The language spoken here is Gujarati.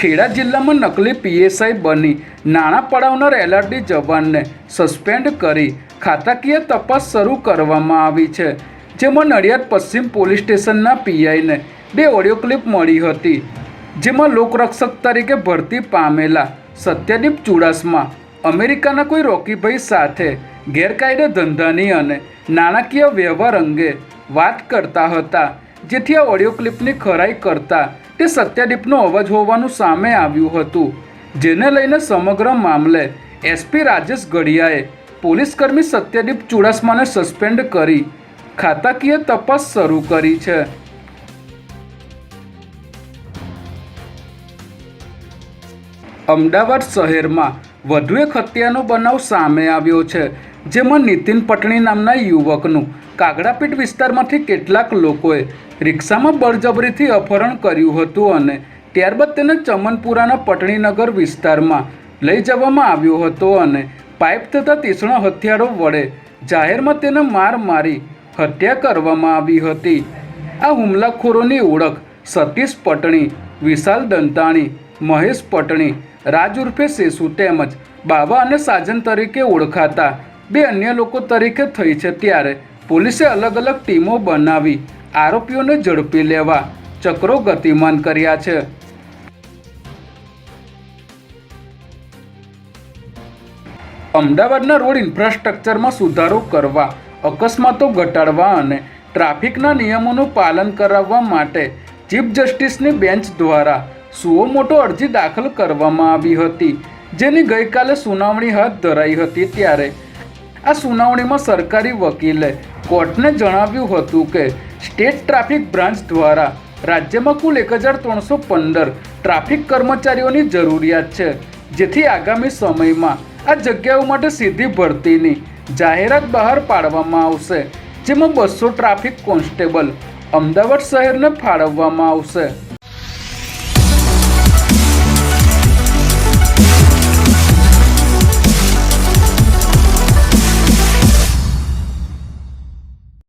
ખેડા જિલ્લામાં નકલી પીએસઆઈ બની નાણાં પડાવનાર એલઆરડી જવાનને સસ્પેન્ડ કરી ખાતાકીય તપાસ શરૂ કરવામાં આવી છે, જેમાં નડિયાદ પશ્ચિમ પોલીસ સ્ટેશનના પીઆઈને 2 ઓડિયો ક્લિપ મળી હતી, જેમાં લોકરક્ષક તરીકે ભરતી પામેલા સત્યદીપ ચુડાસમા અમેરિકાના કોઈ રોકીભાઈ સાથે ગેરકાયદે ધંધાની અને નાણાકીય વ્યવહાર અંગે વાત કરતા હતા, જેથી આ ઓડિયો ક્લિપની ખરાઈ કરતા તે સત્યદીપનો અવાજ હોવાનું સામે આવ્યું હતું, જેને લઈને સમગ્ર મામલે એસપી રાજેશ ગઢિયાએ પોલીસકર્મી સત્યદીપ ચુડાસમાને સસ્પેન્ડ કરી ખાતાકીય તપાસ શરૂ કરી છે। અમદાવાદ શહેરમાં વધુ એક હત્યાનો બનાવ સામે આવ્યો છે, જેમાં નીતિન પટણી નામના યુવકનું કાગડાપીઠ વિસ્તારમાંથી કેટલાક લોકોએ રિક્ષામાં બળજબરીથી અપહરણ કર્યું હતું અને ત્યારબાદ તેને ચમનપુરાના પટણીનગર વિસ્તારમાં લઈ જવામાં આવ્યો હતો અને પાઇપ તથા તીક્ષ્ણ હથિયારો વડે જાહેરમાં તેને માર મારી હત્યા કરવામાં આવી હતી। આ હુમલાખોરોની ઓળખ સતીશ પટણી, વિશાલ દંતાણી, મહેશ પટણી, રાજ ઉર્ફે સેસુ તેમજ બાવા અને સાજન તરીકે ઓળખાતા 2 અન્ય લોકો તરીકે થઈ છે, ત્યારે પોલીસે અલગ અલગ ટીમો બનાવી આરોપીઓને ઝડપી લેવા ચક્રો ગતિમાન કર્યા છે। અમદાવાદના રોડ ઇન્ફ્રાસ્ટ્રક્ચરમાં સુધારો કરવા, અકસ્માતો ઘટાડવા અને ટ્રાફિકના નિયમોનું પાલન કરાવવા માટે ચીફ જસ્ટિસની બેન્ચ દ્વારા સુઓ મોટો અરજી દાખલ કરવામાં આવી હતી, જેની ગઈકાલે સુનાવણી હાથ ધરાઈ હતી। ત્યારે આ સુનાવણીમાં સરકારી વકીલે કોર્ટને જણાવ્યું હતું કે સ્ટેટ ટ્રાફિક બ્રાન્ચ દ્વારા રાજ્યમાં કુલ 1315 ટ્રાફિક કર્મચારીઓની જરૂરિયાત છે, જેથી આગામી સમયમાં આ જગ્યાઓ માટે સીધી ભરતીની જાહેરાત બહાર પાડવામાં આવશે, જેમાં 200 ટ્રાફિક કોન્સ્ટેબલ અમદાવાદ શહેરને ફાળવવામાં આવશે।